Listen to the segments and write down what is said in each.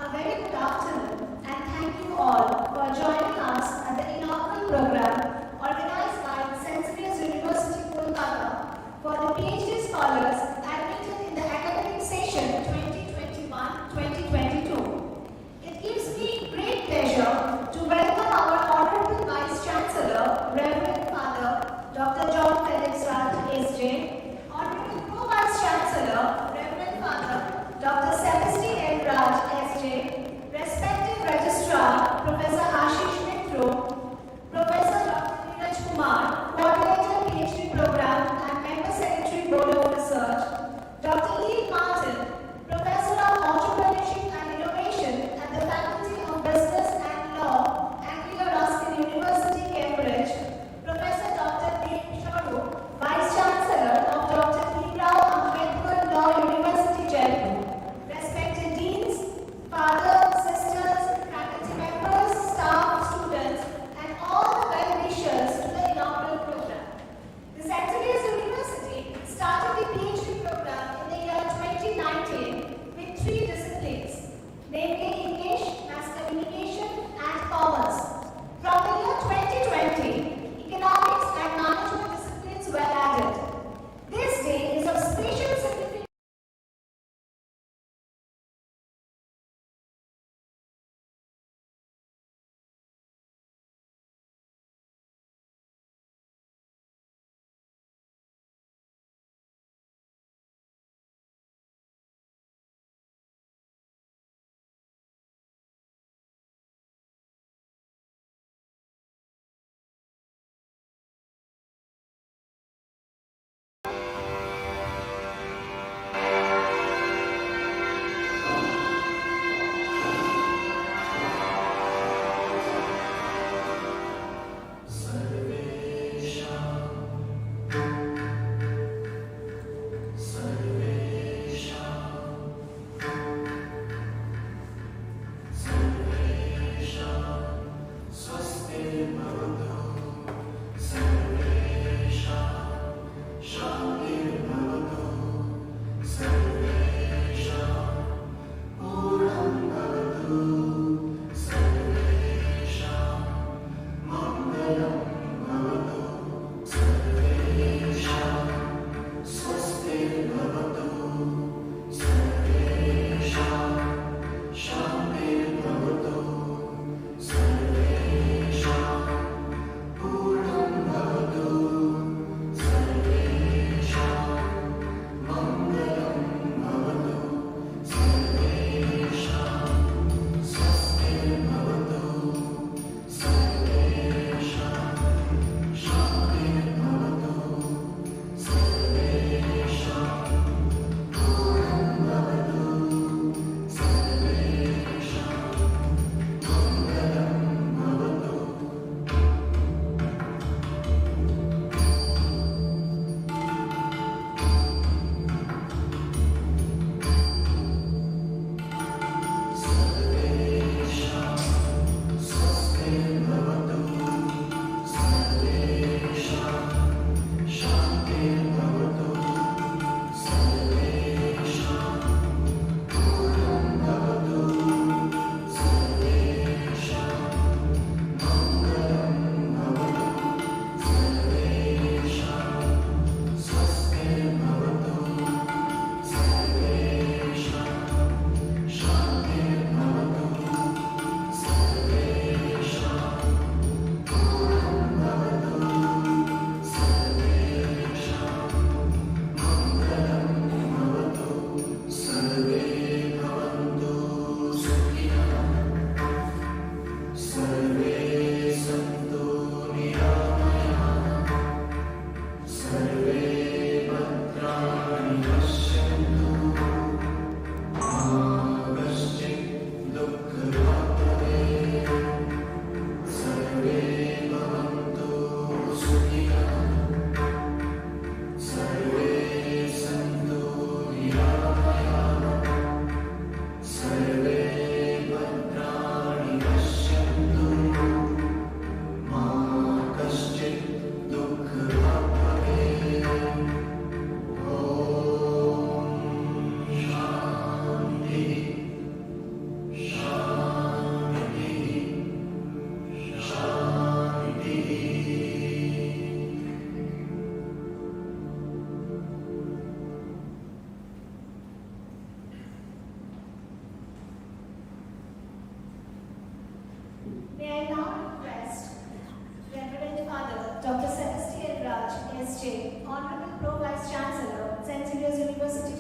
A very good afternoon and thank you all for joining us at the inaugural program organized by St. Xavier's University, Kolkata for the PhD scholars admitted in the academic session 2021-2022. It gives me great pleasure to welcome our Honorable Vice Chancellor, Reverend Father Dr. John Felix Raj, S.J., Honorable Pro-Vice Chancellor, Reverend Father Dr. Celestine L. Raj, S.J., respected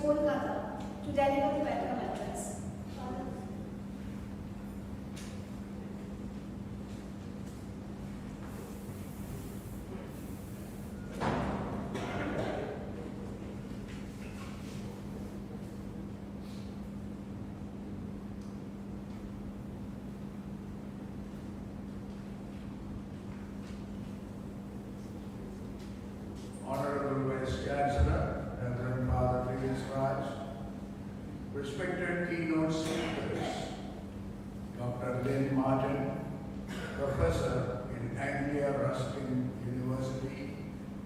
Kolkata, to deliver the welcome address. Honorable Vice Chancellor, Reverend Father Felix Raj, respected keynote speakers, Dr. Lynn Martin, Professor in Anglia Ruskin University,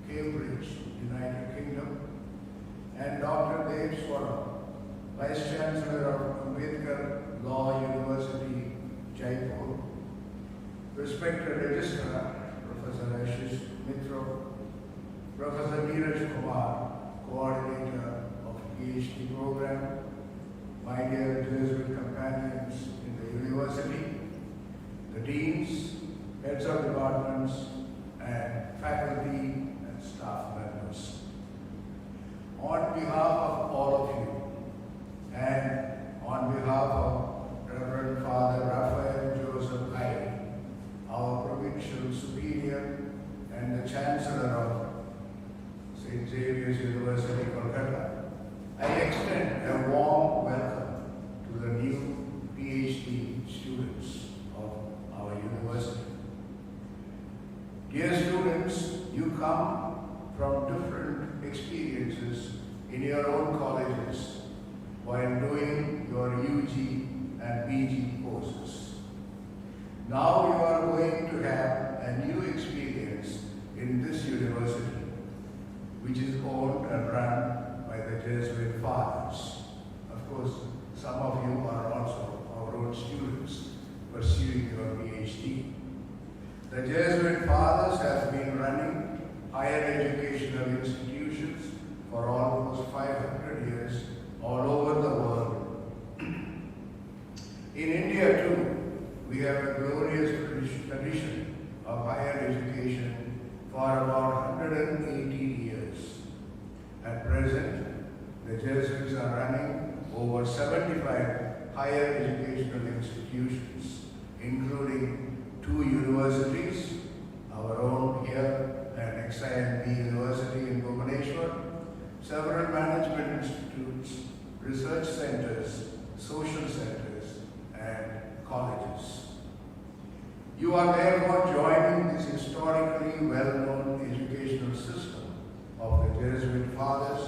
Cambridge, United Kingdom, and Dr. Dev Swaram, Vice Chancellor of Ambedkar Law University, Jaipur, respected Registrar, Professor Ashish Mitra, Professor Neeraj Kumar, Coordinator of PhD program, my dear Jesuit companions in the university, the deans, heads of departments, and faculty and staff members. On behalf of all of you, and on behalf of Reverend Father Raphael Joseph Iyer, our Provincial Superior and the Chancellor of Xavier's University, Kolkata, I extend a warm welcome to the new PhD students of our university. Dear students, you come from different experiences in your own colleges while doing your UG and PG courses. Now you are going to have a new experience in this university, which is owned and run by the Jesuit fathers. Of course, some of you are also our own students pursuing your PhD. The Jesuit fathers have been running higher educational institutions for almost 500 years all over the world. In India too, we have a glorious tradition of higher education for about 180 years. At present, the Jesuits are running over 75 higher educational institutions, including 2 universities, our own here and XIMB University in Bhubaneswar, several management institutes, research centers, social centers, and colleges. You are therefore joining this historically well-known educational system of the Jesuit fathers.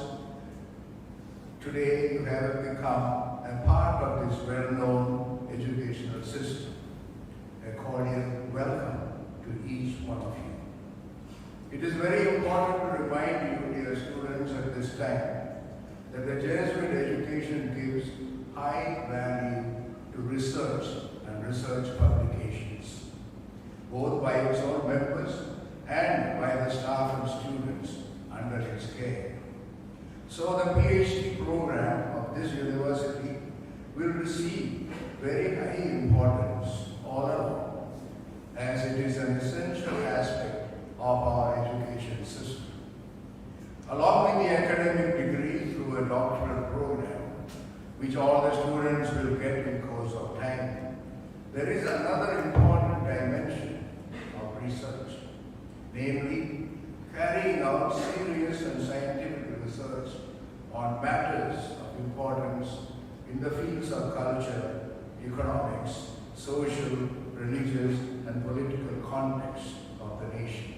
Today you have become a part of this well-known educational system. A cordial welcome to each one of you. It is very important to remind you, dear students, at this time that the Jesuit education gives high value to research and research publications, both by its own members and by the staff and students under its care. So the PhD program of this university will receive very high importance all along, as it is an essential aspect of our education system. Along with the academic degree through a doctoral program, which all the students will get in course of time, there is another important dimension of research, namely carrying out serious and scientific research on matters of importance in the fields of culture, economics, social, religious, and political context of the nation.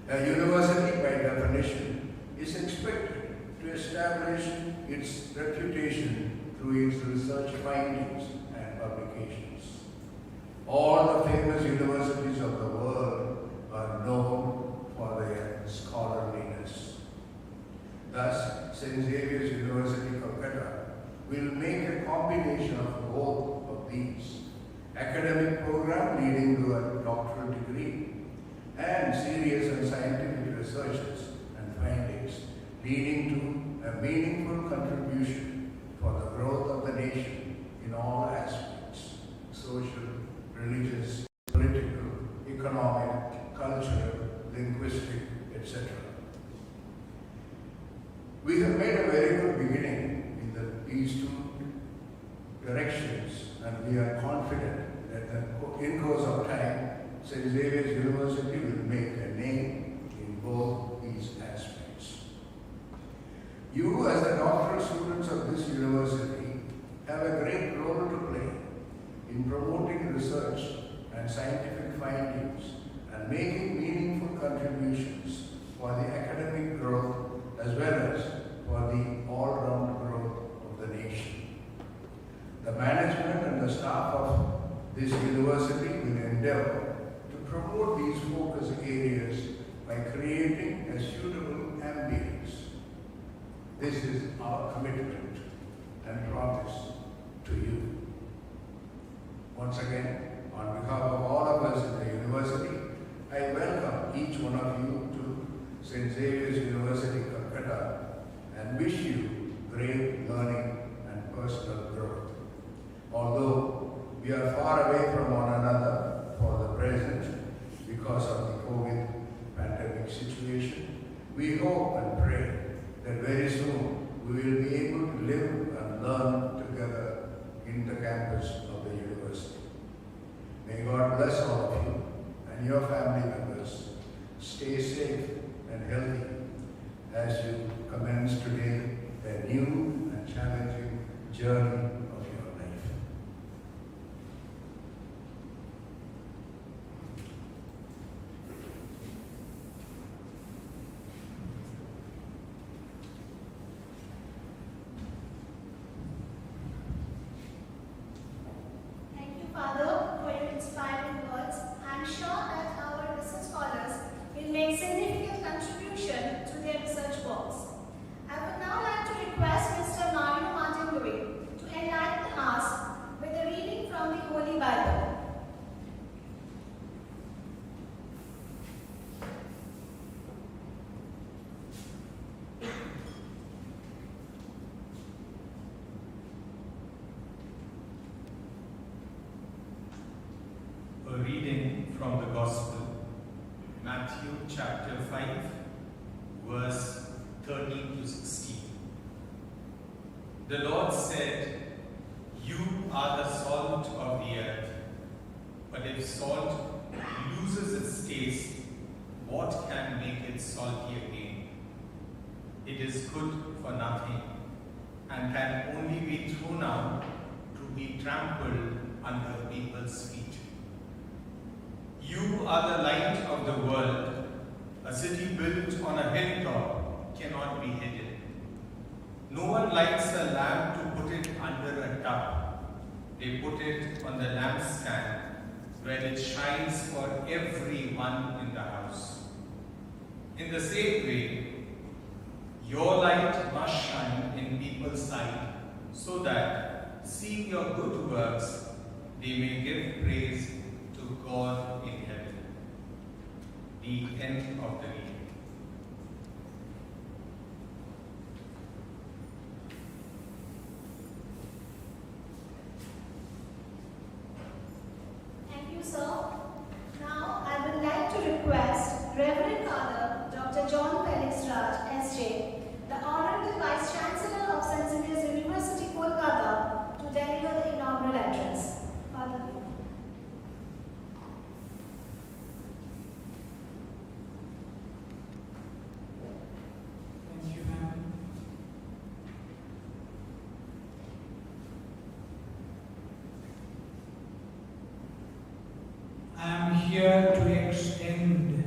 A university, by definition, is expected to establish its reputation through its research findings and publications. All the famous universities of the world are known for their scholarliness. Thus, St. Xavier's University, Kolkata, will make a combination of both of these: academic program leading to a doctoral degree, and serious and scientific researches and findings leading to a meaningful contribution for the growth of the nation in all aspects: social, religious, political, economic, cultural, linguistic, etc. We have made a very good these two directions, and we are confident that in course of time, St. Xavier's University will make a name in both these aspects. You, as the doctoral students of this university, have a great role to play in promoting research and scientific findings and making meaningful contributions for the academic growth as well as for the all-round growth of the nation. The management and the staff of this university will endeavor to promote these focus areas by creating a suitable ambience. This is our commitment and promise to you. Once again, on behalf of all of us in the university, I welcome each one of you to St. Xavier's University, Kolkata, and wish you great learning and personal growth. Although we are far away from one another for the present because of the COVID pandemic situation, we hope and pray that very soon we will be able to live and learn together in the campus of the university. May God bless all of you and your family members. Stay safe and healthy as you commence today a new and challenging journey of your life. Thank you, Father, for your inspiring words. I'm sure that our research scholars will make significant contribution to their research works. I would now like to request Mr. Mario Martin Louis to enlighten us with a reading from the Holy Bible. A reading from the Gospel, Matthew chapter 5, verse 13 to 16. The Lord said, "You are the salt of the earth. But if salt loses its taste, what can make it salty again? It is good for nothing and can only be thrown out to be trampled under people's feet. You are the light of the world. A city built on a hilltop cannot be hidden. No one lights a lamp to put it under a tub. They put it on the lampstand where it shines for everyone in the house. In the same way, your light must shine in people's sight so that, seeing your good works, they may give praise to God in heaven." The end of the reading. Thank you, sir. Now, I would like to request Reverend Father Dr. John Felix Raj, S.J., the Honorable Vice Chancellor of St. Xavier's University, Kolkata, to deliver the inaugural address. Father. Thank you, ma'am. I am here to extend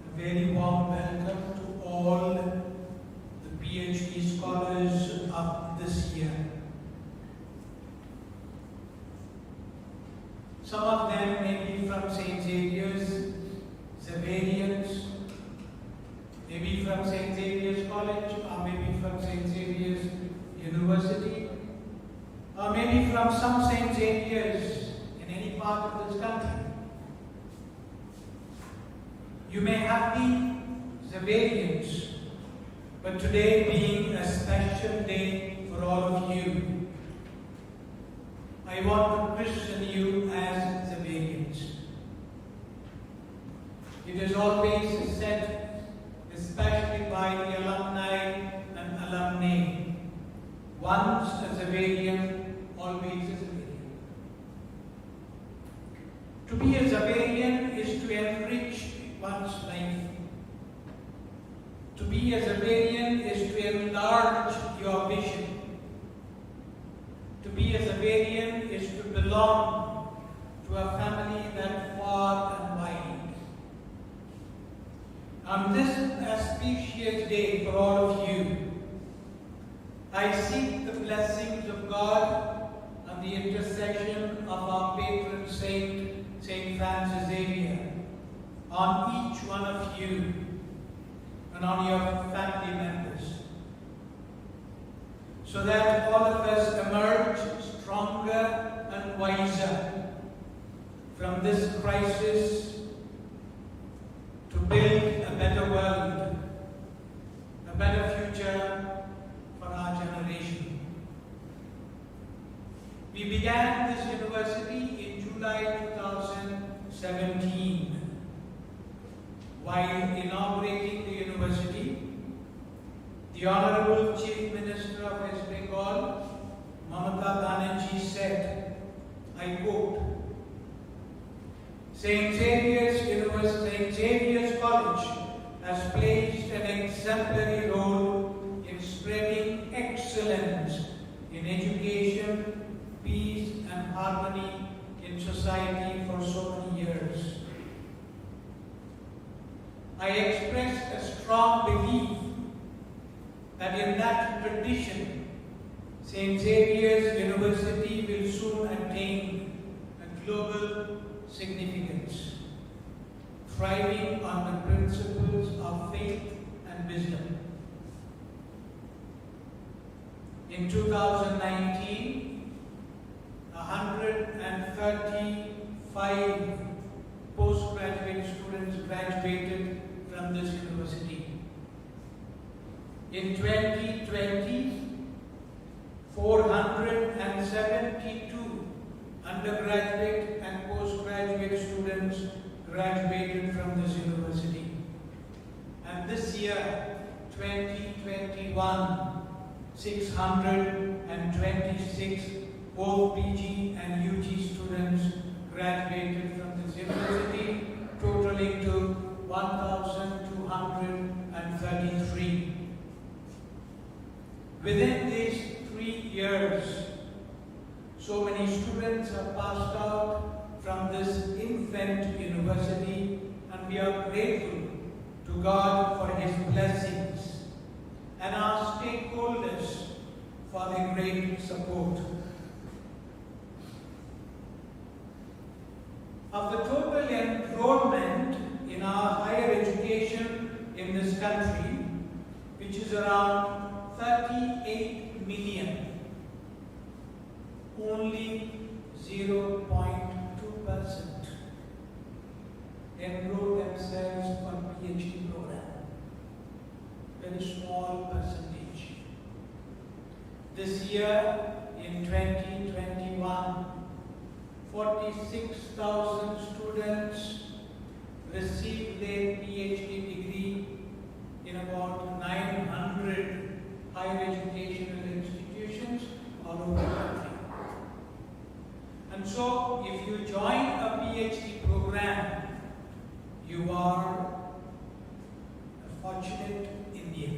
a very warm welcome to all the PhD scholars of this year. Some of them may be from St. Xavier's, Xaverians, maybe from St. Xavier's College, or maybe from St. Xavier's University, or maybe from some St. Xavier's in any part of this country. You may have been Xaverians, but today being a special day for all of you, I want to christen you as Xaverians. It is always said, especially by the alumni and alumnae, enlarge your vision. To be a Xaverian is to belong to a family that far and wide. On this auspicious day for all of you, I seek the blessings of God and the intercession of our patron saint, Saint Francis Xavier, on each one of you and on your family members, so that all of us emerge stronger and wiser from this crisis to build a better world, a better future for our generation. We began this university in July 2017. While inaugurating the university, the Honorable Chief Minister of West Bengal, Mamata Banerjee, said, I quote, St. Xavier's College has played an exemplary role in spreading excellence in education, peace and harmony in society for so many years. I express a strong belief that in that tradition, St. Xavier's University will soon attain a global significance, thriving on the principles of faith and wisdom. In 2019, 135 postgraduate students graduated from this university. In 2020, 472 undergraduate and postgraduate students graduated from this university. And this year, 2021, 626 both PG and UG students graduated from this university, totaling to 1,233. Within these 3 years, so many students have passed out from this infant university, and we are grateful to God for His blessings and our stakeholders for their great support. Of the total enrollment in our higher education in this country, which is around 38 million, only 0.2% enroll themselves for PhD program. Very small percentage. This year, in 2021, 46,000 students received their PhD degree in about 900 higher educational institutions all over the country. And so, if you join a PhD program, you are a fortunate Indian.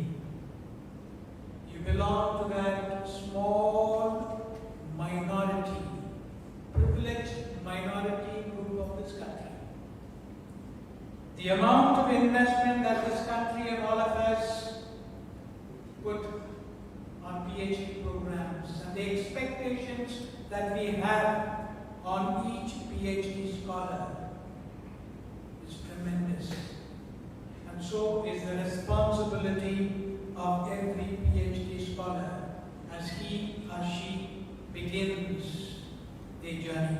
You belong to that small minority, privileged minority group of this country. The amount of investment that this country and all of us put on PhD programs and the expectations that we have on each PhD scholar is tremendous. And so is the responsibility of every PhD scholar as he or she begins their journey.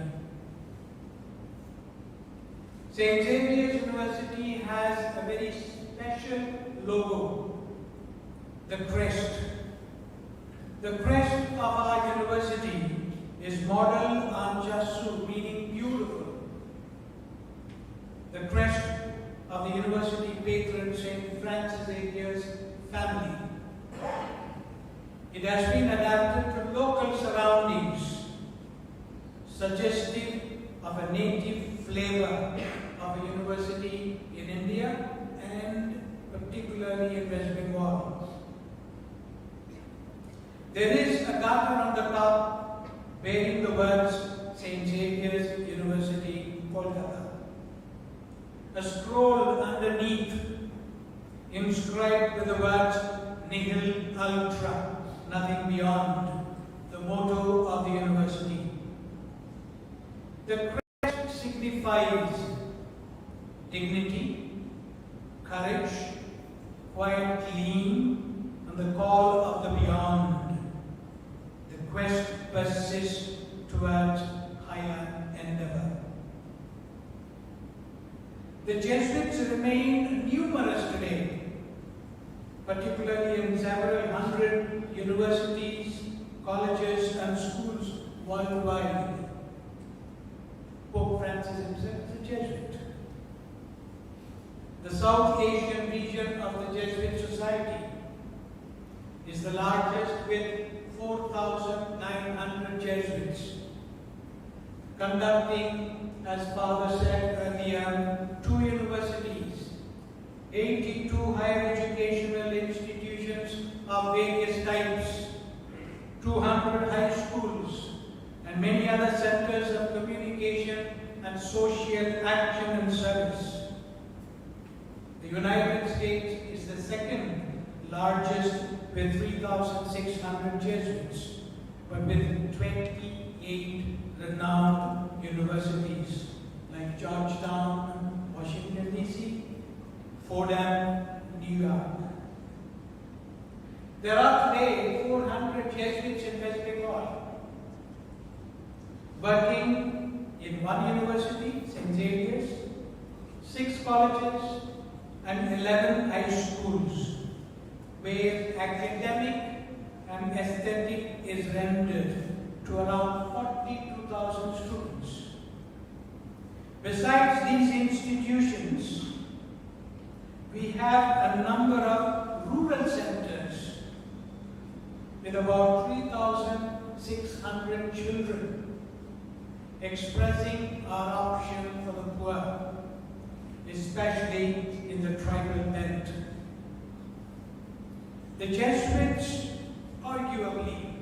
St. Xavier's University has a very special logo, the crest. The crest of our university is modeled on Jesuit, meaning beautiful. The crest of the university patron, Saint Francis Xavier's family. It has been adapted to local surroundings, suggestive of a native flavor of a university in India and particularly in West Bengal. There is a garter on the top bearing the words St. Xavier's University, Kolkata. A scroll underneath inscribed with the words Nihil Ultra, nothing beyond, the motto of the university. The crest signifies dignity, courage, quiet gleam, and the call of the beyond. The quest persists towards higher endeavor. The Jesuits remain numerous today, particularly in several hundred universities, colleges, and schools worldwide. Pope Francis himself is a Jesuit. The South Asian region of the Jesuit Society is the largest with 4,900 Jesuits, conducting, as Father said earlier, 2 universities, 82 higher educational institutions of various types, 200 high schools, and many other centers of communication and social action and service. The United States is the second largest with 3,600 Jesuits, but with 28 renowned universities like Georgetown, Washington, D.C., Fordham, New York. There are today 400 Jesuits in West Bengal, working in 1 university, St. Xavier's, 6 colleges, and 11 high schools, where academic and aesthetic is rendered to around 42,000 students. Besides these institutions, we have a number of rural centers with about 3,600 children, expressing our option for the poor, especially in the tribal belt. The Jesuits arguably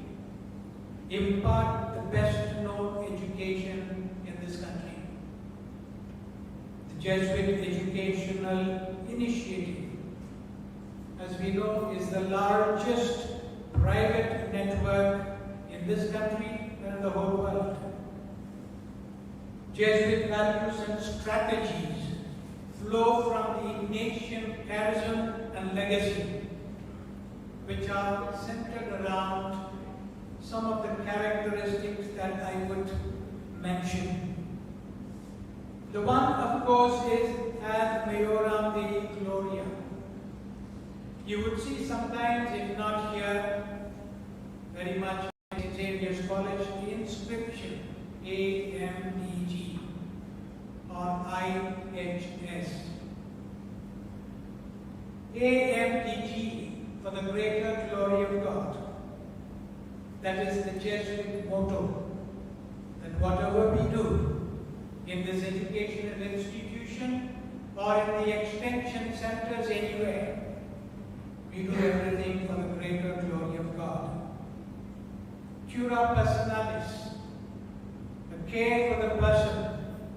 impart the best known education in this country. The Jesuit Educational Initiative, as we know, is the largest private network in this country and in the whole world. Jesuit values and strategies flow from the Ignatian charism and legacy, which are centered around some of the characteristics that I would mention. The one, of course, is ad maiorum Dei Gloria. You would see sometimes, if not here, very much in Xavier's College, the inscription AMDG or IHS. AMDG, for the greater glory of God. That is the Jesuit motto, that whatever we do in this educational institution or in the extension centers anywhere, we do everything for the greater glory of God. Cura personalis, the care for the person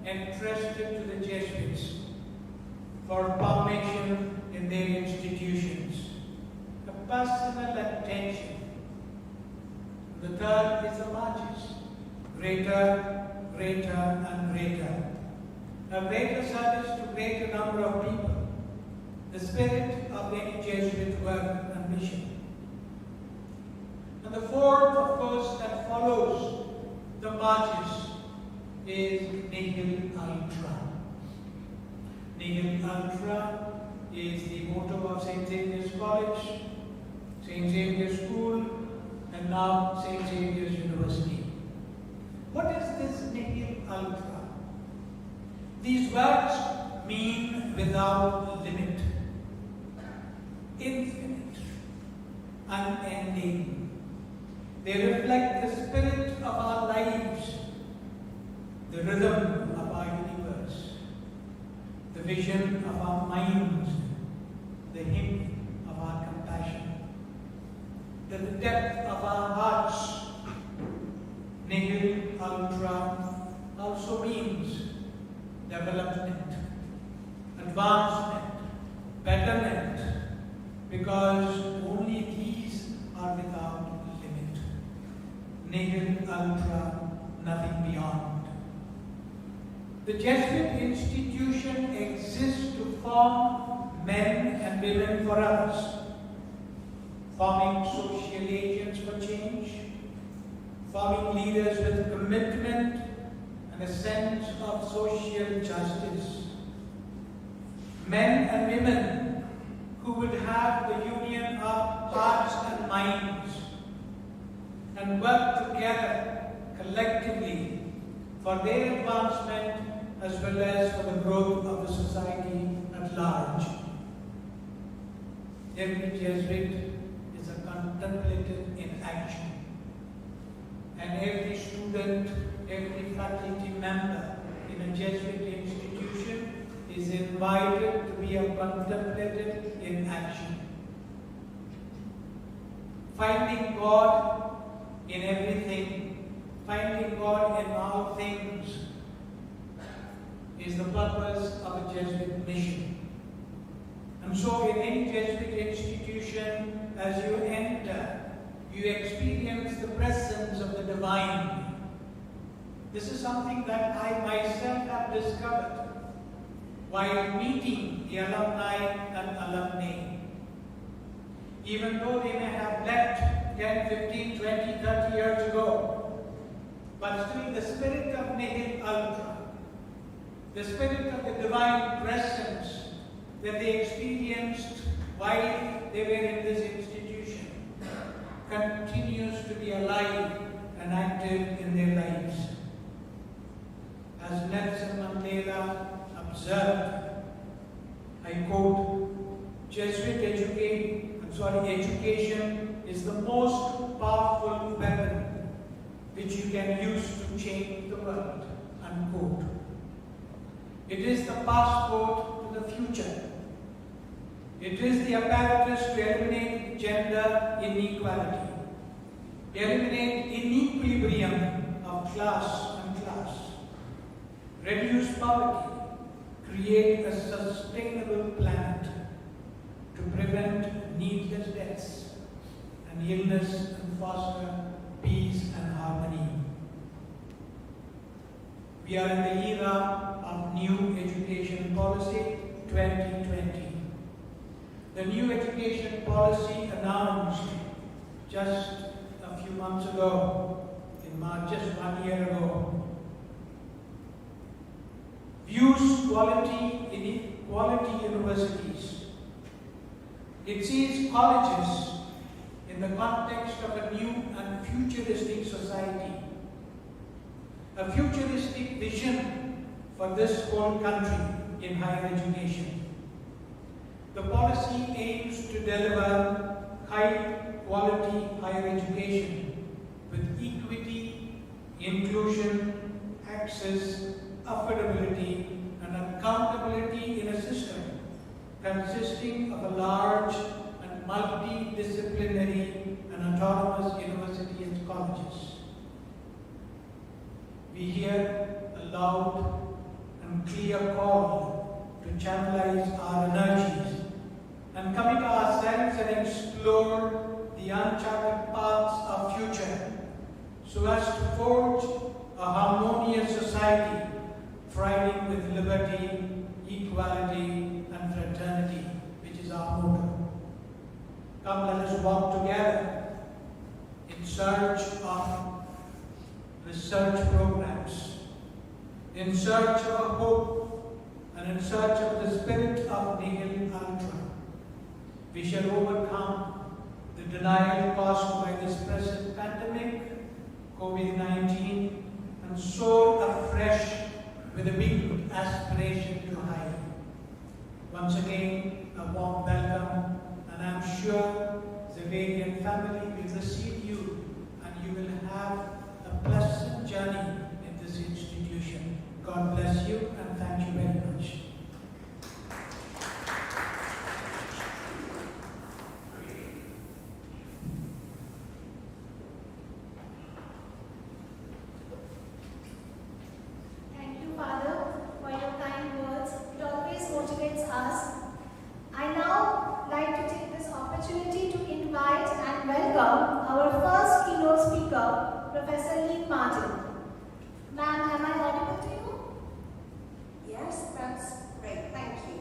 entrusted to the Jesuits for formation in their institutions. A personal attention. The third is the marches. Greater, greater, and greater. A greater service to greater number of people. The spirit of any Jesuit work and mission. And the fourth, of course, that follows the marches is Nihil Ultra. Nihil Ultra is the motto of St. Xavier's College, St. Xavier's School, and now St. Xavier's University. What is this Nihil Ultra? These words mean without limit, infinite, unending. They reflect the spirit of our lives, the rhythm of our universe, the vision of our minds, the hymn of our compassion. to the depth of our hearts. Nihil ultra also means development, advancement, betterment, because only these are without limit. Nihil ultra, nothing beyond. The Jesuit institution exists to form men and women for others, forming social agents for change, forming leaders with commitment and a sense of social justice. Men and women who would have the union of hearts and minds and work together collectively for their advancement as well as for the growth of the society at large. Every Jesuit is a contemplative in action, and every student, every faculty member in a Jesuit institution is invited to be a contemplative in action. Finding God in everything, finding God in all things is the purpose of a Jesuit mission. And so in any Jesuit institution, as you enter, you experience the presence of the divine. This is something that I myself have discovered while meeting the alumni and alumnae. Even though they may have left 10, 15, 20, 30 years ago, but still the spirit of Nihil Ultra, the spirit of the divine presence that they experienced while they were in this institution continues to be alive and active in their lives. As Nelson Mandela observed, I quote, education is the most powerful weapon which you can use to change the world, unquote. It is the passport to the future. It is the apparatus to eliminate gender inequality, eliminate inequilibrium of class and class, reduce poverty, create a sustainable planet, to prevent needless deaths and illness and foster peace and harmony. We are in the era of new education policy 2020. The new education policy announced just a few months ago, in March, just 1 year ago, views quality universities. It sees colleges in the context of a new and futuristic society, a futuristic vision for this whole country in higher education. The policy aims to deliver high-quality higher education with equity, inclusion, access, affordability, and accountability in a system consisting of a large and multidisciplinary and autonomous university and colleges. We hear a loud and clear call to channelize our energies and commit ourselves and explore the uncharted paths of future so as to forge a harmonious society thriving with liberty, equality, and fraternity, which is our motto. Come, let us walk together in search of research programs, in search of hope, and in search of the spirit of Nihil Ultra. We shall overcome the denial caused by this present pandemic, COVID-19, and soar afresh with a big aspiration to high. Once again, a warm welcome, and I'm sure Xavier family will receive you, and you will have a pleasant journey in this institution. God bless you, and thank you very much. our first keynote speaker, Professor Lee Martin. Ma'am, am I audible to you? Yes, that's great. Thank you.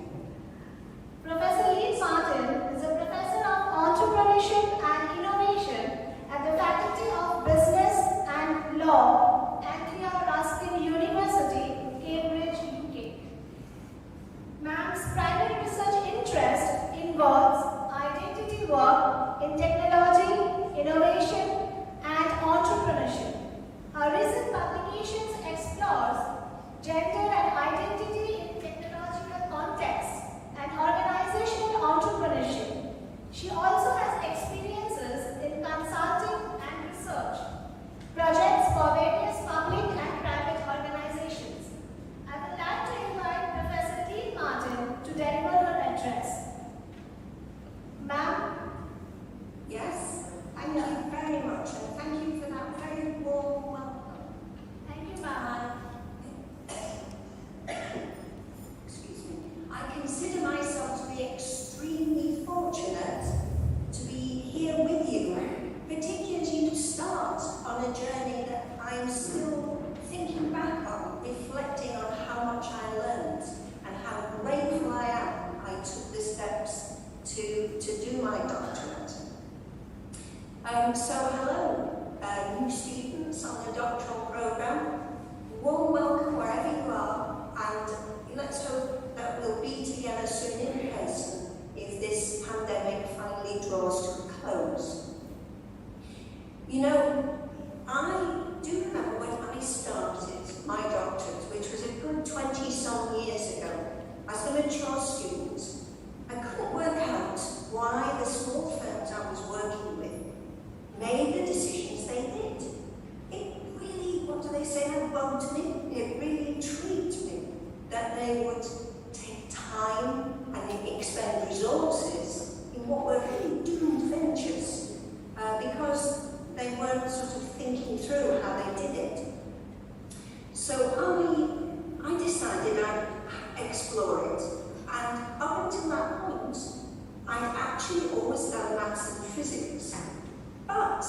Professor Lee Martin is a professor of entrepreneurship and innovation at the Faculty of Business and Law at Ruskin University, Cambridge, UK. Ma'am's primary research interest involves identity work in technology, innovation, and entrepreneurship. Her recent publications explores gender and identity in technological contexts and organizational entrepreneurship. She also has experiences in consulting and research, projects for various public and private organizations. I would like to invite Professor Lee Martin to deliver her address. Ma'am? Yes, thank you very much, and thank you for that very warm welcome. Thank you, ma'am. Excuse me. I consider myself to be extremely fortunate to be here with you, particularly to start on a journey that I'm still thinking back on, reflecting on how much I learned and how grateful I am I took the steps to do my doctorate. So hello, new students on the doctoral program. Warm welcome wherever you are, and let's hope that we'll be together soon in person if this pandemic finally draws to a close. You know, I do remember when I started my doctorate, which was a good 20-some years ago, as a mature student. I couldn't work out why the small firms I was working with made the decisions they did. It really, what do they say, bugged me. It really intrigued me that they would take time and expend resources in what were really doomed ventures because they weren't sort of thinking through how they did it. So I decided I'd explore it, and up until that point, I'd actually always done maths and physics. But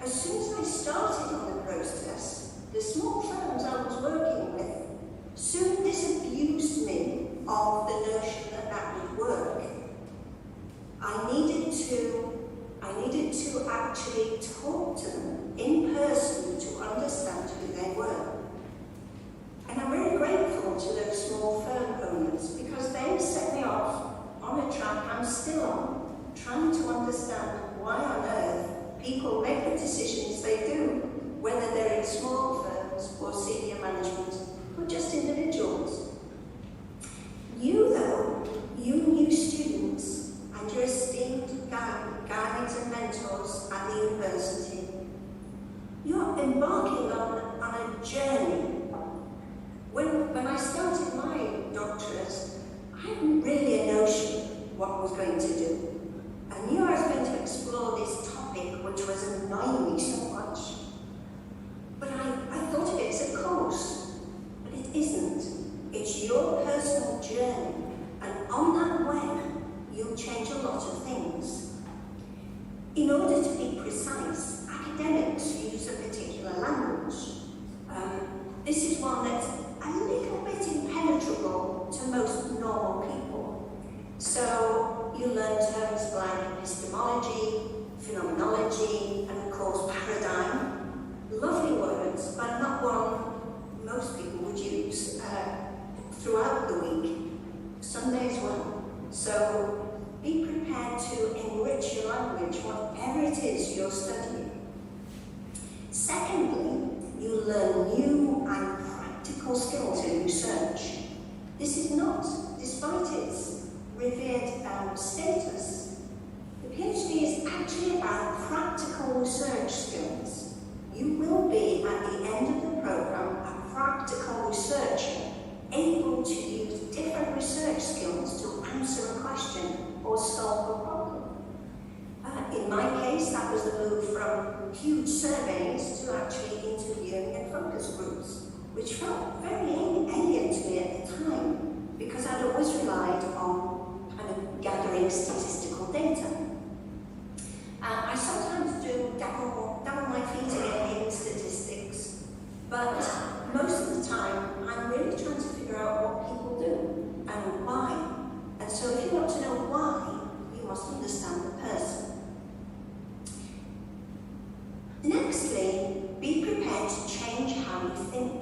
as soon as I started on the process, the small firms I was working with soon disabused me of the notion that that would work. I needed to actually talk to them in person to understand who they were. And I'm very grateful to those small firm owners because they set me off on a track I'm still on, trying to understand why on earth people make the decisions they do, whether they're in small firms or senior management or just individuals. You though, you new students and your esteemed guides and mentors at the university, you're embarking on a journey. When I started my doctorate, I hadn't really a notion what I was going to do. I knew I was going to explore this topic which was annoying me so much. But I thought of it as a course, but it isn't. It's your personal journey, and on that way, you'll change a lot of things. In order to be precise, academics use a particular language. This is one that's a little bit impenetrable to most normal people. So you learn terms like epistemology, phenomenology, and of course paradigm. Lovely words, but not one most people would use throughout the week, some days well. So be prepared to enrich your language, whatever it is you're studying. Secondly, you learn new and practical skills in research. This is not, despite its revered status, the PhD is actually about practical research skills. You will be, at the end of the program, a practical researcher, able to use different research skills to answer a question or solve a problem. In my case, that was the move from huge surveys to actually interviewing and focus groups, which felt very alien to me at the time, because I'd always relied on gathering statistical data. I sometimes do honestly, be prepared to change how you think.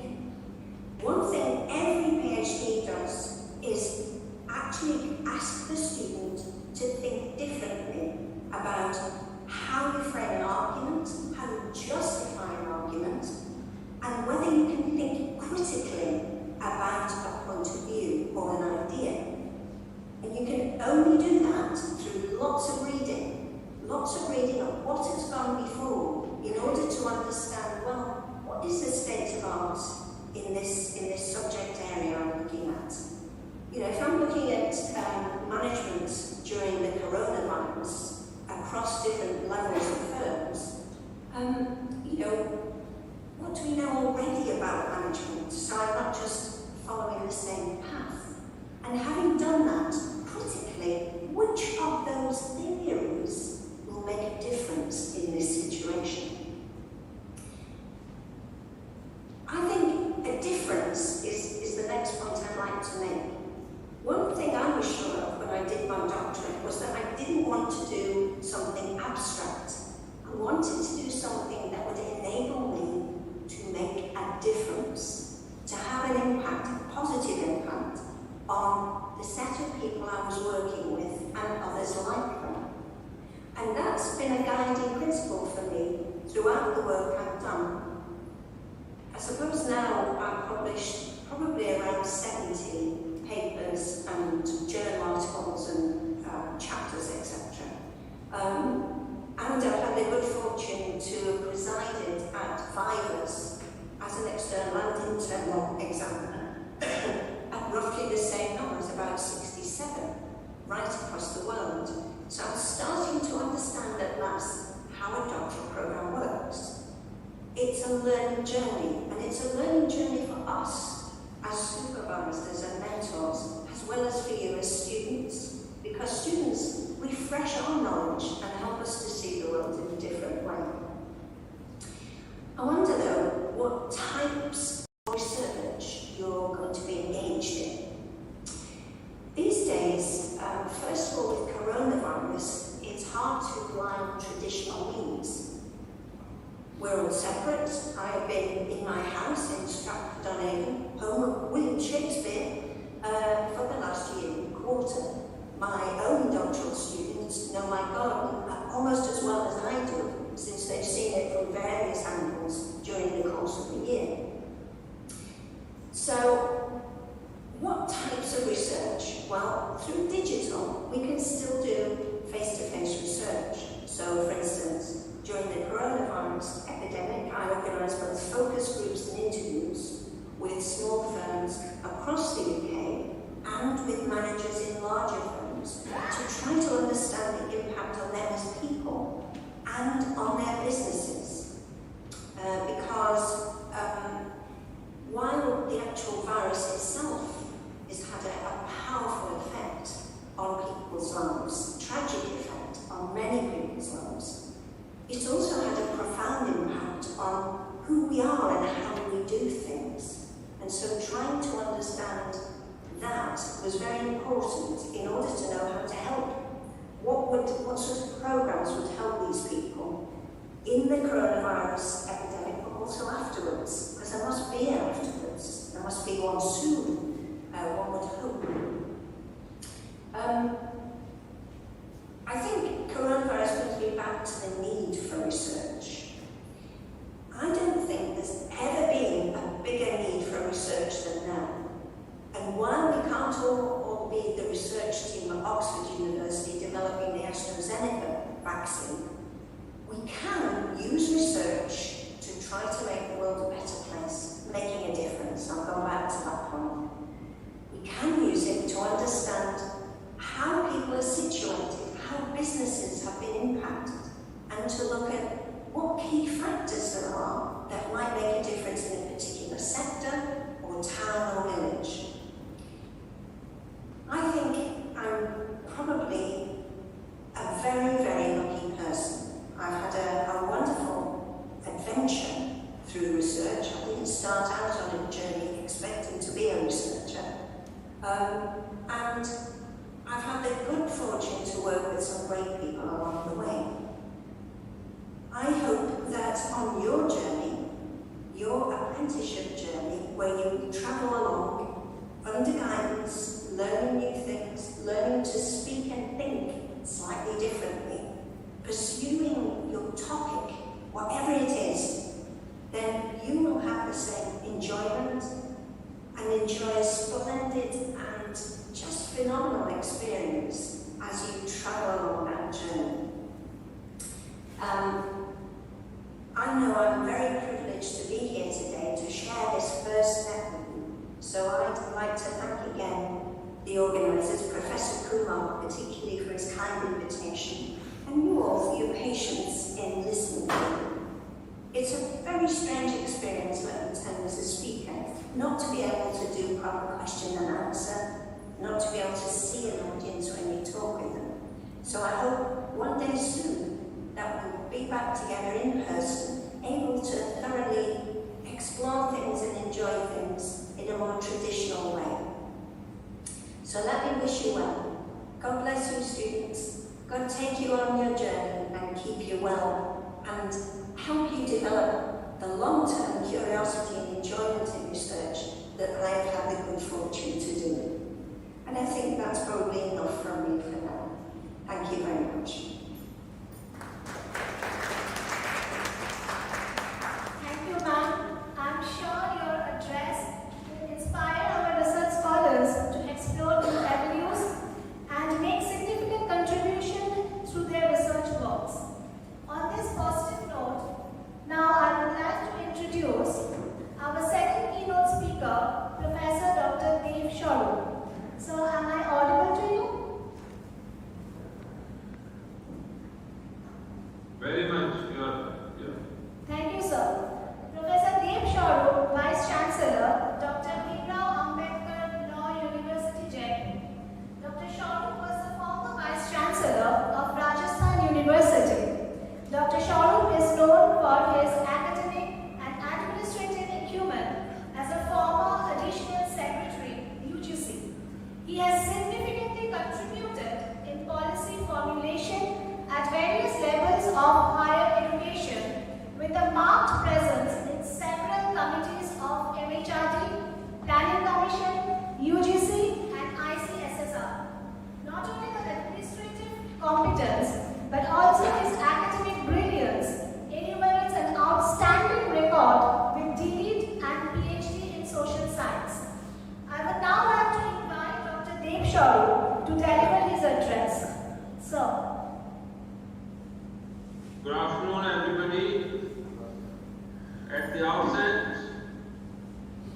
One thing every PhD does is actually ask the student to think differently about how you frame an argument, how you justify an argument, and whether you can think critically about a point of view or an idea. And you can only do that through lots of reading of what has gone before in order to understand, well, what is the state of art in this subject area I'm looking at? You know, if I'm looking at management during the coronavirus across different levels of firms, you know, what do we know already about management? So I'm not just following the same path. And having done that critically, which of those theories will make a difference in this situation? I think a difference is the next point I'd like to make. One thing I was sure of when I did my doctorate was that I didn't want to do something abstract. I wanted to do something that would enable me to make a difference, to have an impact, a positive impact, on the set of people I was working with and others like them. And that's been a guiding principle for me throughout the work I've done. I suppose now I've published probably around 70 papers and journal articles and chapters, etc. And I've had the good fortune to have presided at Vivers as an external and internal examiner at roughly the same numbers, about 67, right across the world. So I'm starting to understand at last how a doctoral program works. It's a learning journey, and it's a learning journey for us as supervisors and mentors, as well as for you as students, because students refresh our knowledge and help us to see the world in a different way. I wonder though, what types of research you're going to be engaged in. These days, first of all with coronavirus, it's hard to rely on traditional means. We're all separate. I have been in my house in Stratford-on-Avon, home of William Shakespeare, for the last year and a quarter. My own doctoral students know my garden almost as well as I do, since they've seen it from various angles during the course of the year. So, what types of research? Well, through digital, we can still do face-to-face research. So, for instance, during the coronavirus epidemic, I organised both focus groups and interviews with small firms across the UK and with managers in larger firms to try to understand the impact on them as people and on their businesses. Because while the actual virus itself has had a powerful effect on people's lives, tragic effect on many people's lives, it's also had a profound impact on who we are and how we do things. And so trying to understand that was very important in order to know how to help. What sort of programs would help these people in the coronavirus epidemic, but also afterwards, because there must be afterwards. There must be one soon, one would hope. I think coronavirus brings me back to the need for research. I don't think there's ever been a bigger need for research than now. And while we can't all be the research team at Oxford University developing the AstraZeneca vaccine, we can use research to try to make the world a better place, making a difference. I'll go back to that point. We can use it to understand how people are situated, how businesses have been impacted, and to look at what key factors there are that might make a difference in a particular sector or town or village. I think I'm probably a very, very lucky person. I've had a wonderful adventure through research. I didn't start out on a journey expecting to be a researcher. And I've had the good fortune to work with some great people along the way. I hope that that on your journey, your apprenticeship journey, where you travel along under guidance, learning new things, learning to speak and think slightly differently, pursuing your topic, whatever it is, then you will have the same enjoyment and enjoy a splendid and just phenomenal experience as you travel along that journey. I know I'm very privileged to be here today to share this first step with you, so I'd like to thank again the organisers, Professor Kumar particularly for his kind invitation, and you all for your patience in listening. It's a very strange experience when you attend as a speaker, not to be able to do proper question and answer, not to be able to see an audience when you talk with them. So I hope one day soon that we'll be back together in person, able to thoroughly explore things and enjoy things in a more traditional way. So let me wish you well. God bless you, students. God take you on your journey and keep you well and help you develop the long-term curiosity and enjoyment in research that I've had the good fortune to do. And I think that's probably enough from me for now. Thank you very much. Thank you, ma'am. I'm sure your address will inspire our research scholars to explore new avenues and make significant contribution through their research works. On this positive note, now I would like to introduce our second keynote speaker, Professor Dr. Dev Sharu. So, am I audible to you? Very much, yeah. Thank you, sir. Professor Dev Sharu, Vice Chancellor, Dr. Bhimrao Ambedkar Law University, Jaipur. Dr. Sharu was the former Vice Chancellor of Rajasthan University. Dr. Sharu is known for his academic and administrative acumen as a former Additional Secretary, UGC. He has significantly contributed in policy formulation at various levels of higher education with a marked presence in several committees of MHRD, Planning Commission, UGC and ICSSR. Not only the administrative competence but also his academic brilliance enumerates an outstanding record with DLED and PhD in social science. I would now like to invite Dr. Dev Sharu to deliver his address. Sir. Good afternoon, everybody. At the outset,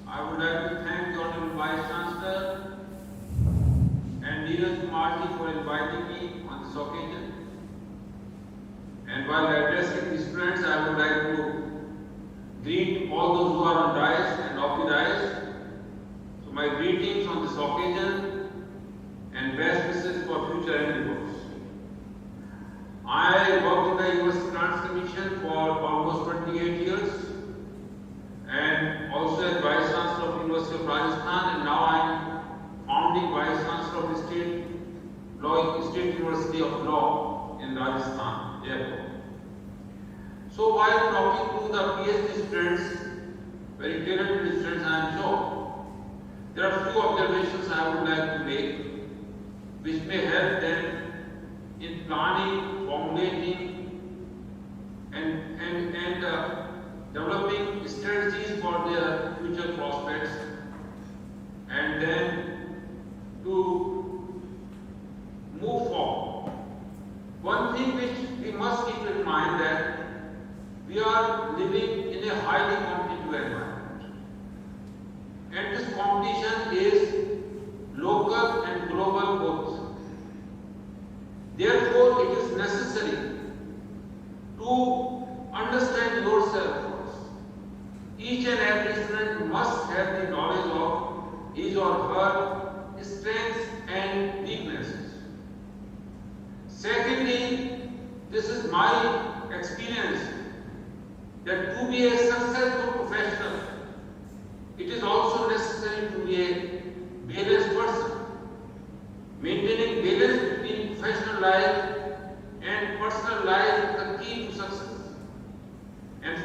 I would like to thank the Honorable Vice Chancellor and Neeraj Kumarji for inviting me on this occasion. And while addressing the students, I would like to greet all those who are on dais and off the dais. So my greetings on this occasion and best wishes for future endeavors. I worked in the University Grants Commission for almost 28 years and also as Vice Chancellor of University of Rajasthan, and now I am founding Vice Chancellor of the State University of Law in Rajasthan, Jaipur. So while talking to the PhD students, very talented students I am sure, there are few observations I would like to make which may help them in planning, formulating and developing strategies for their future prospects, and then to move forward. One thing which we must keep in mind that we are living in a highly competitive environment, and this competition is local and global both. Therefore, it is necessary to understand yourself first. Each and every student must have the knowledge of his or her strengths and weaknesses. Secondly, this is my experience that to be a successful professional, it is also necessary to be a balanced person. Maintaining balance between professional life and personal life is the key to success. And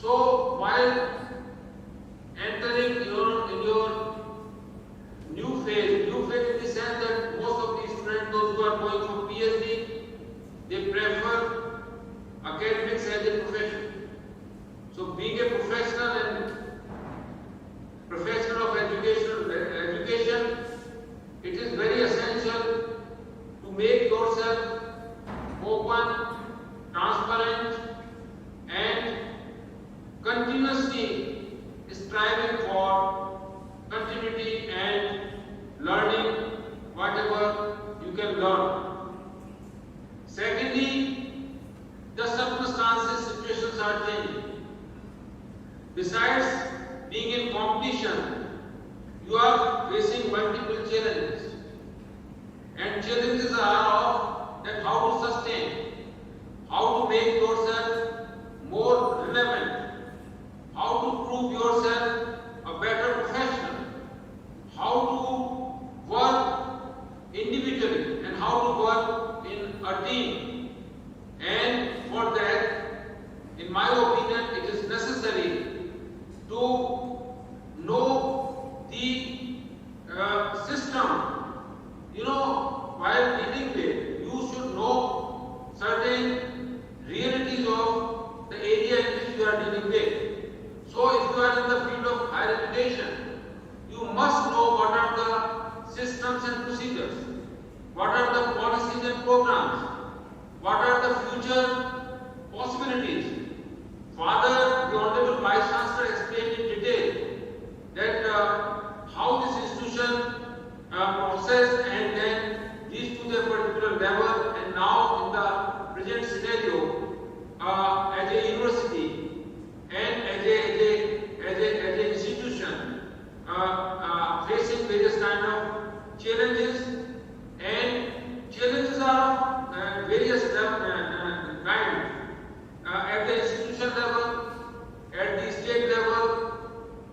So while entering in your new phase in the sense that most of these students, those who are going for PhD, they prefer academics as a profession. So being a professional of education, it is very essential to make yourself open, transparent, and continuously striving for continuity and learning whatever you can learn. Secondly, the circumstances, situations are changing. Besides being in competition, you are facing multiple challenges. And challenges are of that how to sustain, how to make yourself more relevant, how to prove yourself a better professional, how to work individually and how to work in a team. And for that, in my opinion, it is necessary to know the system. While dealing with, you should know certain realities of the area in which you are dealing with. So if you are in the field of higher education, you must know what are the systems and procedures, what are the policies and programs, what are the future possibilities. Father, the Honorable Vice Chancellor explained in detail that how this institution process and then reach to the particular level, and now in the present scenario as a university and as an institution facing various kind of challenges, and challenges are of various kinds at the institution level, at the state level,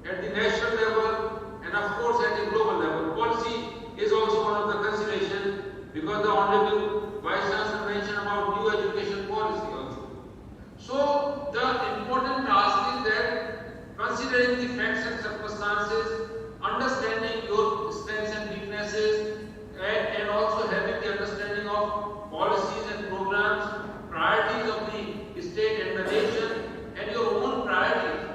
at the national level, and of course at the global level. Policy is also one of the considerations, because the Honorable Vice Chancellor mentioned about new education policy also. So the important task is that considering the facts and circumstances, understanding your strengths and weaknesses, and also having the understanding of policies and programs, priorities of the state and the nation, and your own priorities.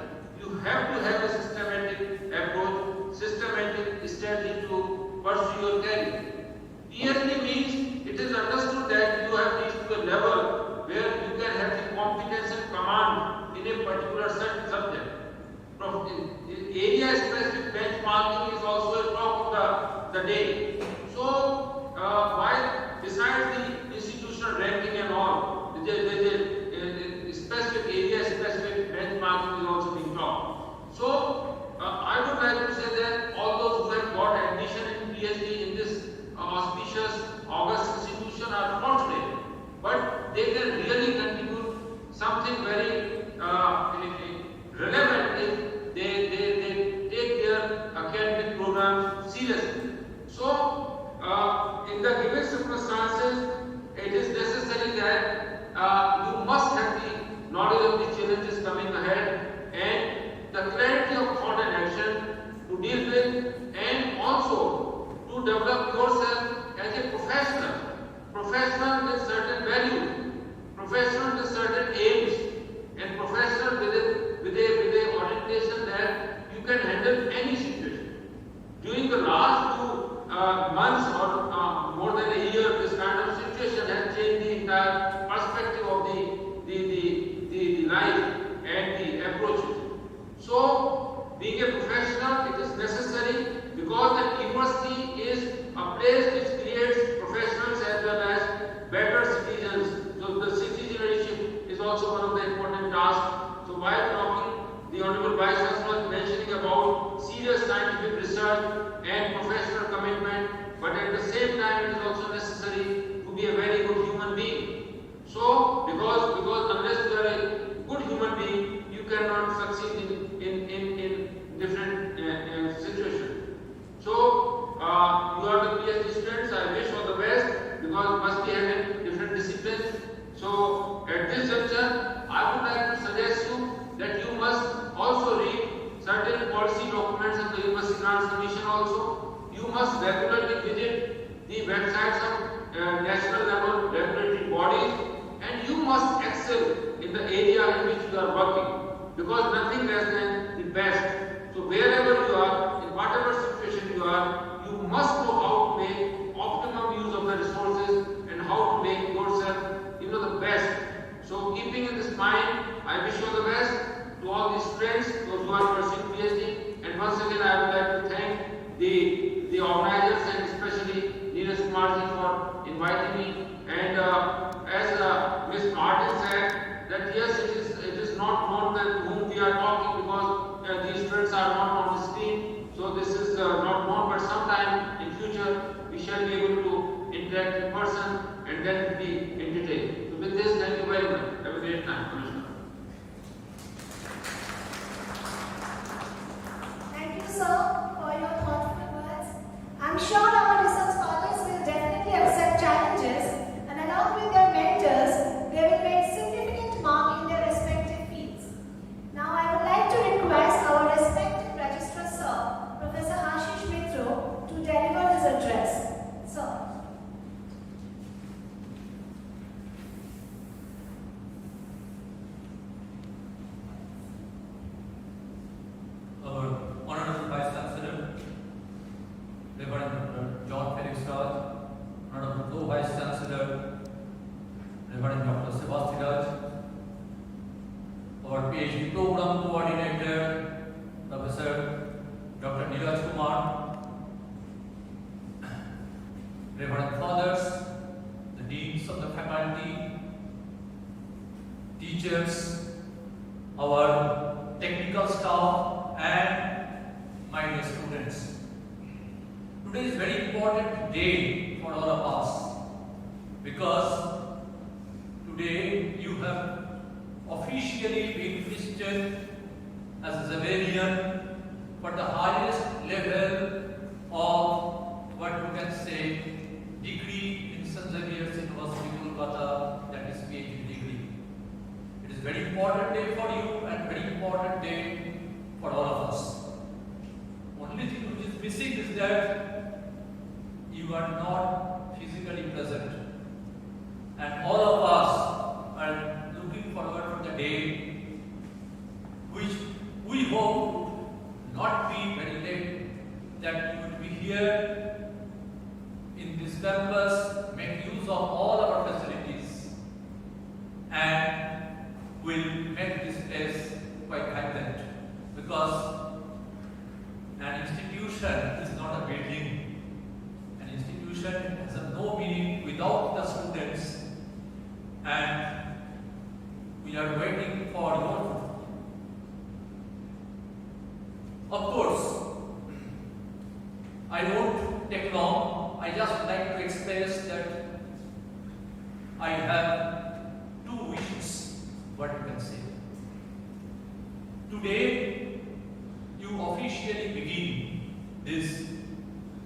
You have to have a systematic approach, systematic strategy to pursue your career. PhD means it is understood that you have reached to a level where you can have the competence and command in a particular subject. Area-specific benchmarking is also a talk of the day. So, while besides the institutional ranking and all, the specific area-specific benchmarking is also being taught. So, I would like to say that all those who have got admission in PhD in this auspicious August institution are fortunate, but they can really contribute something very relevant if they take their academic programs seriously. So, in the given circumstances, it is necessary that you must have the knowledge of the challenges coming ahead and the clarity of thought and action to deal with, and also to develop yourself as a professional with certain values, professional with certain aims, and professional with a orientation that you can handle any situation. During the last 2 months or more than a year, this kind of situation has changed the entire perspective of the life and the approaches. So, being a professional, it is necessary, because the university is a place which creates professionals as well as better citizens. So, the citizenship is also one of the important tasks. So, while talking, the Honorable Vice Chancellor was mentioning about serious scientific research and professional commitment, but at the same time, it is also necessary to be a very good human being. So, because unless you are a good human being, you cannot succeed in different situations. So, you are the PhD students, I wish all the best, because you must be having different disciplines. So, at this juncture, I would like to suggest you that you must must regularly visit the websites of national level regulatory bodies, and you must excel in the area in which you are working, because nothing less than the best. So wherever you are, in whatever situation you are, you must know how to make optimum use of the resources and how to make yourself, the best. So keeping in this mind, I wish you the best to all the students, those who are pursuing PhD, and once again I would like to thank the organizers and especially Neeraj Kumarji for inviting me. And as Ms. Martin said, that yes, it is not known that to whom we are talking, because these students are not on the screen. So this is not known, but sometime in future we shall be able to interact in person and then be entertained. So with this, thank you very much. Have a great time, Commissioner. Thank you, sir, for your thoughtful words. I'm sure our research scholars will definitely accept challenges, and along with their mentors, they will make significant mark in their respective fields. Now, I would like to request our respected Registrar Sir, Professor Ashish Mitro, to deliver his address. Sir. Our Honorable Vice Chancellor, Reverend Dr. John Felix Raj, Honorable Co-Vice Chancellor, Reverend Dr. Sebasti Raj, our PhD Program Coordinator, Professor Dr. Neeraj Kumar, Reverend Fathers, the Deans of the Faculty, teachers, our technical staff, and my dear students. Today is a very important day for all of us, because today you have officially been listed as a Xavier for the highest level of what you can say degree in St. Xavier's University, Kolkata, that is PhD degree. It is a very important day for you and very important day for all of us. Only thing which is missing is that you are not physically present, and all of us are looking forward for the day which we hope would not be very late, that you would be here in this campus, make use of all our facilities, and will make this place quite vibrant. Because an institution is not a building. An institution has no meaning without the students, and we are waiting for your. Of course, I won't take long. I just like to express that I have two wishes, what you can say. Today, you officially begin this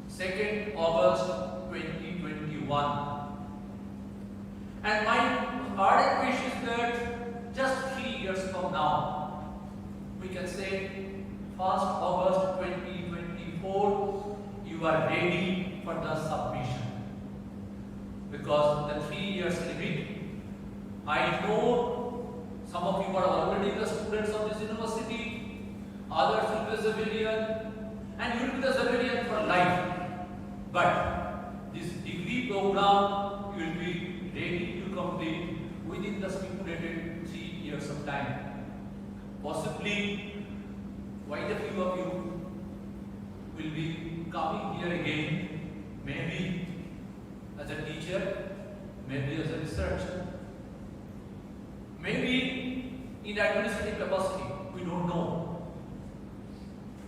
2nd August 2021. And my ardent wish is that just 3 years from now, we can say 1st August 2024, you are ready for the submission. Because the 3 years limit, I know some of you are already the students of this university, others will be Xavier, and you will be the Xavier for life. But this degree program you will be ready to complete within the stipulated 3 years of time. Possibly, quite a few of you will be coming here again, maybe as a teacher, maybe as a researcher, maybe in administrative capacity, we don't know.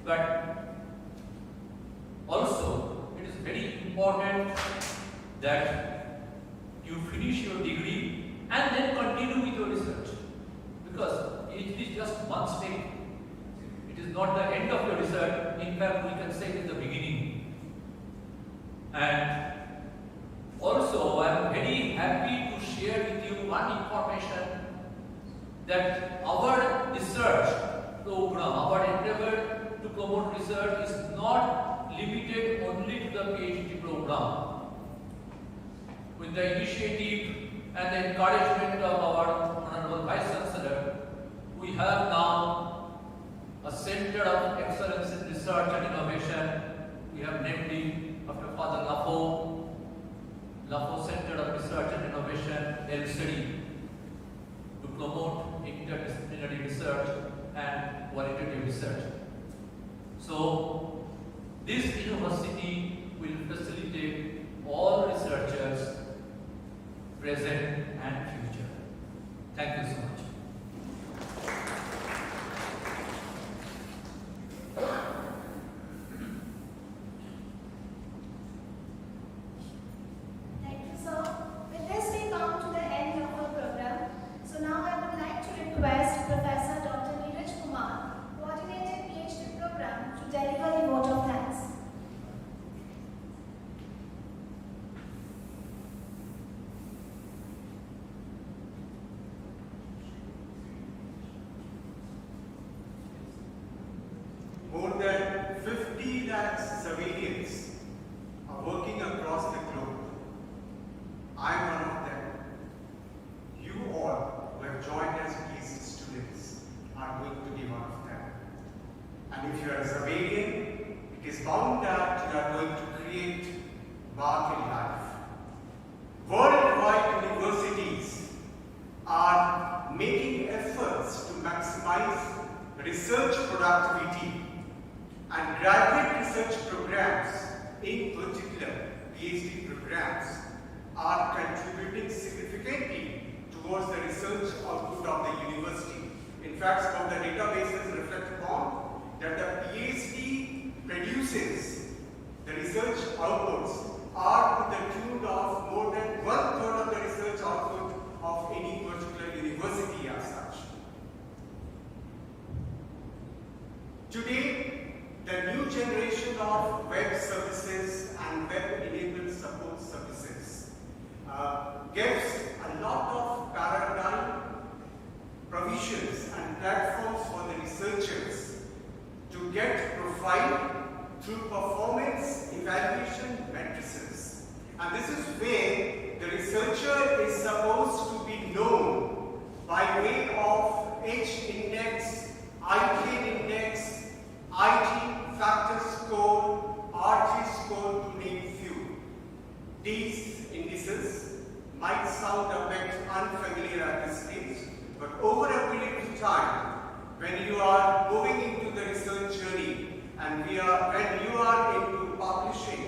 But also, it is very important that you finish your degree and then continue with your research. Because it is just one step. It is not the end of your research. In fact, we can say it is the beginning. And also, I am very happy to share with you one information, that our research program, our endeavor to promote research is not limited only to the PhD program. With the initiative and the encouragement of our Honorable Vice Chancellor, we have now a Center of Excellence in Research and Innovation. We have named it after Father Lafo Center of Research and Innovation, LCD, to promote interdisciplinary research and qualitative research. So, this university will facilitate all researchers, present and future. Thank you so much. Thank you, sir. With this, we come to the end of our program. So now I would like to request Professor Dr. Neeraj Kumar, coordinated PhD program, to deliver the vote of thanks. More than 50 lakh civilians are working across the globe. I am one of them. You all who have joined as PhD students are going to be one of them. And if you are a Xavierian, it is bound that you are going to create mark in life. Worldwide universities are making efforts to maximize research productivity, and graduate research programs, in particular PhD programs, are contributing significantly towards the research output of the university. In fact, some of the databases reflect upon that the PhD produces, the research outputs are to the tune of more than 1/3 of the research output of any particular university as such. Today, the new generation of web services and web-enabled support services gives a lot of paradigm provisions and platforms for the researchers to get profile through performance evaluation matrices. And this is where the researcher is supposed to be known by way of H-index, IK index, IG factor score, RG score, to name few. These indices might sound a bit unfamiliar at this stage, but over a period of time, when you are moving into the research journey and when you are into publishing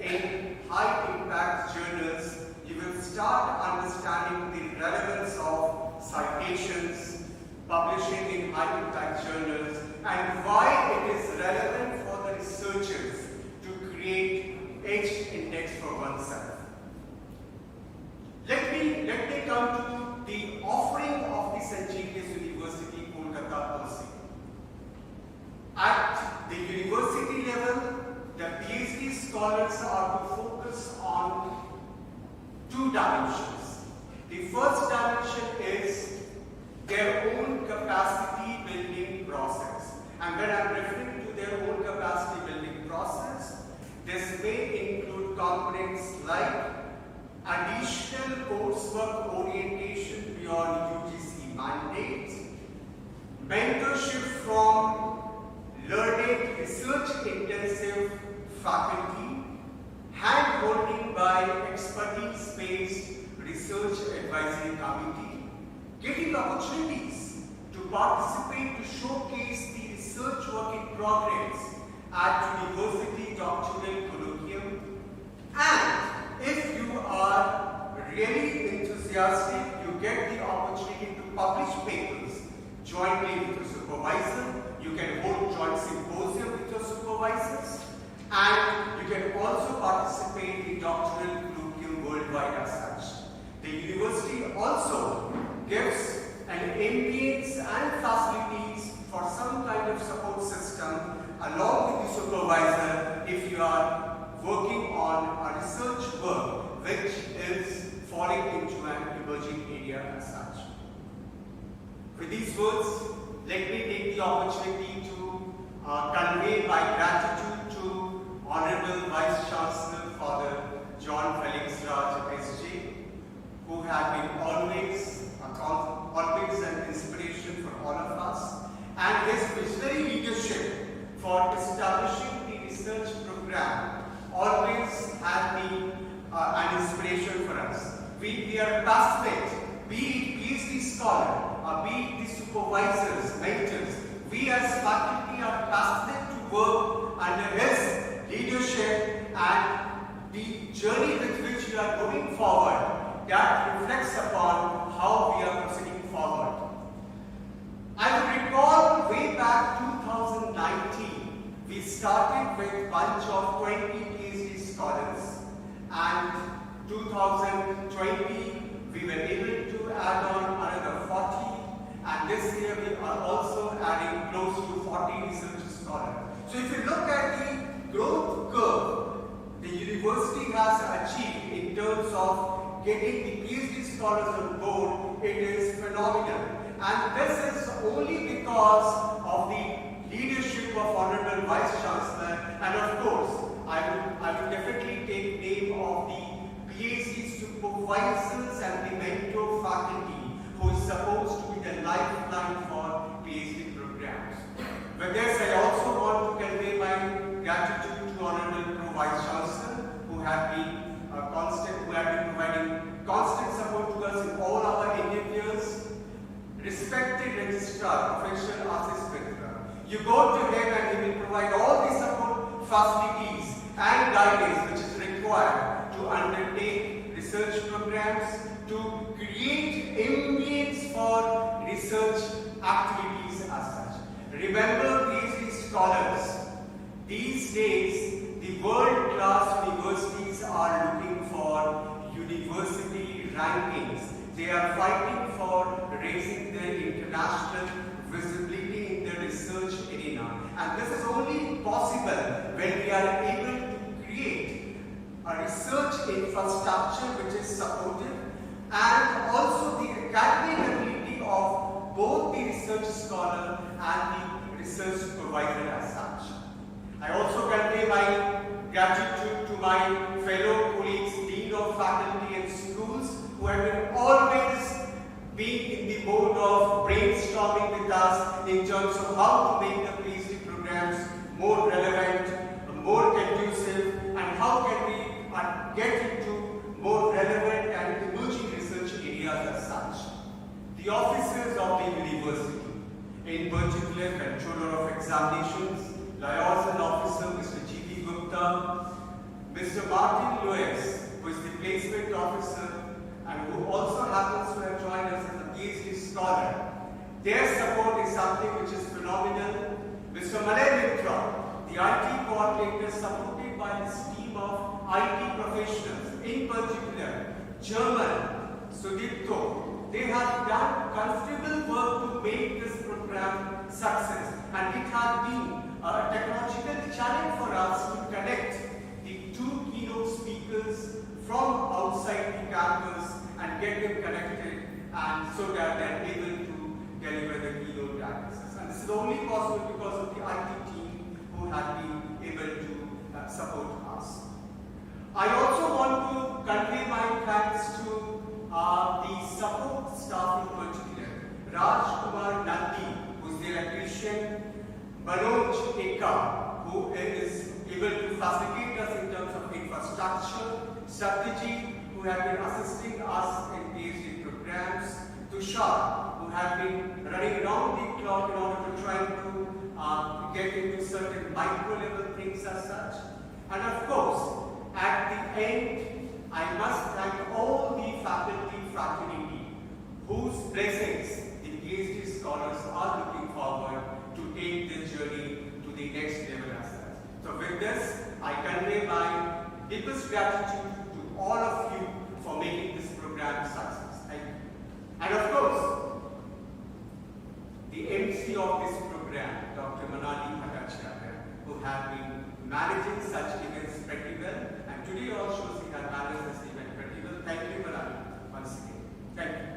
in high impact journals, you will start understanding the relevance of citations, publishing in high impact journals, and why it is relevant for the researchers to create H-index for oneself. Let me come to the offering of the St. Xavier's University, Kolkata policy. At the university level, the PhD scholars are to focus on two dimensions. The first dimension is their own capacity building process. And when I'm referring to their own capacity building process, this may include components like additional coursework orientation beyond UGC mandate, mentorship from learned research-intensive faculty, hand-holding by expertise-based research advisory committee, getting opportunities to participate to showcase the research work in progress at university doctoral colloquium, and if you are really enthusiastic, you get the opportunity to publish papers jointly with your supervisor. You can hold joint symposium with your supervisors, and you can also participate in doctoral colloquium worldwide as such. The university also gives an ambience and facilities for some kind of support system along with the supervisor if you are working on a research work which is falling into an emerging area as such. With these words, let me take the opportunity to convey my gratitude to Honorable Vice Chancellor Father John Felix Raj SJ, who have been always an inspiration for all of us, and his visionary leadership for establishing the research program always have been an inspiration for us. We are passionate, be it PhD scholar, be it the supervisors, mentors, we as faculty are passionate to work under his leadership, and the journey with which we are going forward that reflects upon how we are proceeding forward. I would recall way back 2019, we started with a bunch of 20 PhD scholars, and 2020 we were able to add on another 40, and this year we are also adding close to 40 research scholars. So if you look at the growth curve the university has achieved in terms of getting the PhD scholars on board, it is phenomenal. And this is only because of the leadership of Honorable Vice Chancellor, and of course, I will definitely take name of the PhD supervisors and the mentor faculty who is supposed to be the lifeline for PhD programs. With this, I also want to convey my gratitude to Honorable Vice Chancellor, who have been providing constant support to us in all our endeavors. Respected Registrar, Professor Assis Mitra, you go to him and he will provide all the support, facilities and guidance which is required to undertake research programs, to create ambience for research activities as such. Remember, PhD scholars, these days the world-class universities are looking for university rankings. They are fighting for raising their international visibility in the research arena. And this is only possible when we are able to create a research infrastructure which is supportive, and also the academic ability of both the research scholar and the research supervisor as such. I also convey my gratitude to my fellow colleagues, Dean of Faculty and Schools, who have been always being in the mode of brainstorming with us in terms of how to make the PhD programs more relevant, more conducive, and how can we get into more relevant and emerging research areas as such. The officers of the university, in particular Controller of Examinations, Liaison Officer Mr. G.P. Gupta, Mr. Martin Lewis, who is the Placement Officer and who also happens to have joined us as a PhD scholar. Their support is something which is phenomenal. Mr. Malay Mitra, the IT coordinator, supported by his team of IT professionals, in particular German, Sudipto. They have done considerable work to make this program success, and it has been a technological challenge for us to connect the two keynote speakers from outside the campus and get them connected, and so that they are able to deliver the keynote addresses. And this is only possible because of the IT team who have been able to support us. I also want to convey my thanks to the support staff in particular. Raj Kumar Nandi, who is the electrician, Manoj Eka, who is able to facilitate us in terms of infrastructure, strategy, who have been assisting us in PhD programs, Tushar, who have been running around the clock in order to try to get into certain micro-level things as such. And of course, at the end, I must thank all the faculty fraternity whose presence the PhD scholars are looking forward to take this journey to the next level as such. So with this, I convey my deepest gratitude to all of you for making this program a success. Thank you. And of course, the MC of this program, Dr. Manali Bhattacharya, who have been managing such events pretty well, and today also she has managed this event pretty well. Thank you, Manali, once again. Thank you.